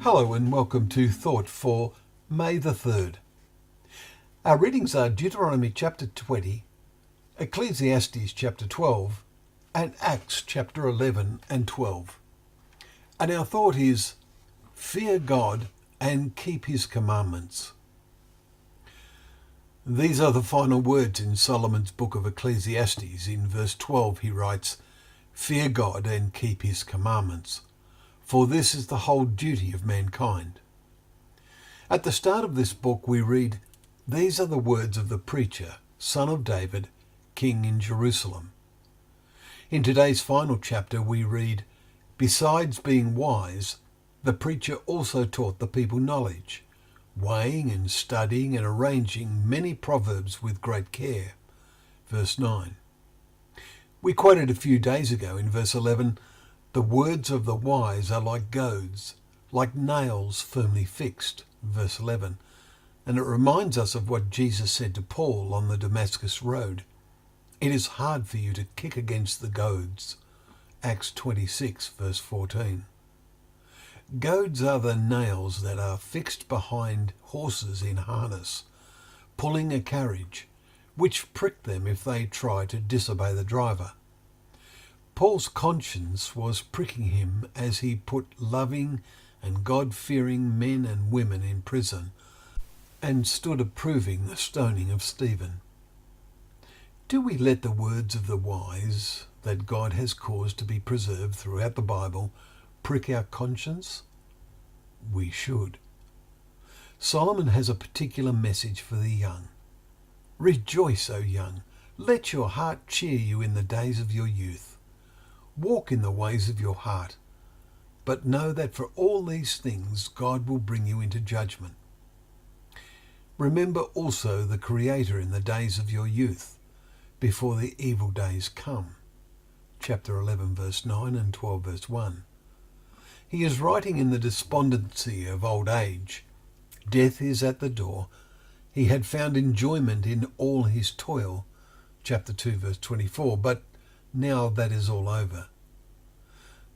Hello and welcome to Thought for May the 3rd. Our readings are Deuteronomy chapter 20, Ecclesiastes chapter 12 and Acts chapter 11 and 12. And our thought is, fear God and keep his commandments. These are the final words in Solomon's book of Ecclesiastes. In verse 12 he writes, "Fear God and keep his commandments, for this is the whole duty of mankind." At the start of this book we read, "These are the words of the preacher, son of David, king in Jerusalem." In today's final chapter we read, "Besides being wise, the preacher also taught the people knowledge, weighing and studying and arranging many proverbs with great care." Verse 9. We quoted a few days ago in verse 11, "The words of the wise are like goads, like nails firmly fixed." Verse 11. And it reminds us of what Jesus said to Paul on the Damascus road. "It is hard for you to kick against the goads." Acts 26 verse 14. Goads are the nails that are fixed behind horses in harness, pulling a carriage, which prick them if they try to disobey the driver. Paul's conscience was pricking him as he put loving and God-fearing men and women in prison and stood approving the stoning of Stephen. Do we let the words of the wise that God has caused to be preserved throughout the Bible prick our conscience? We should. Solomon has a particular message for the young. "Rejoice, O young, let your heart cheer you in the days of your youth. Walk in the ways of your heart, but know that for all these things God will bring you into judgment. Remember also the Creator in the days of your youth, before the evil days come." Chapter 11 verse 9 and 12 verse 1. He is writing in the despondency of old age. Death is at the door. He had found enjoyment in all his toil. Chapter 2 verse 24. But now that is all over.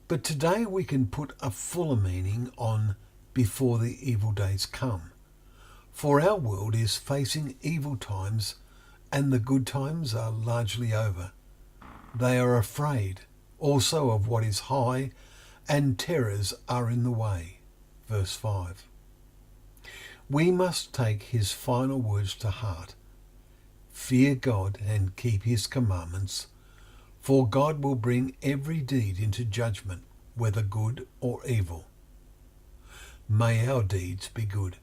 But today we can put a fuller meaning on "before the evil days come." For our world is facing evil times and the good times are largely over. They are afraid also of what is high, and terrors are in the way. Verse 5. We must take his final words to heart. Fear God and keep his commandments, for God will bring every deed into judgment, whether good or evil. May our deeds be good.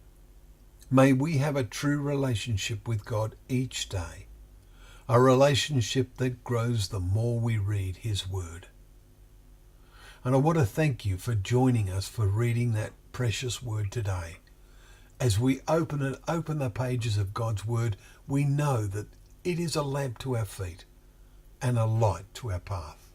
May we have a true relationship with God each day, a relationship that grows the more we read his word. And I want to thank you for joining us for reading that precious word today. As we open the pages of God's word, we know that it is a lamp to our feet and a light to our path.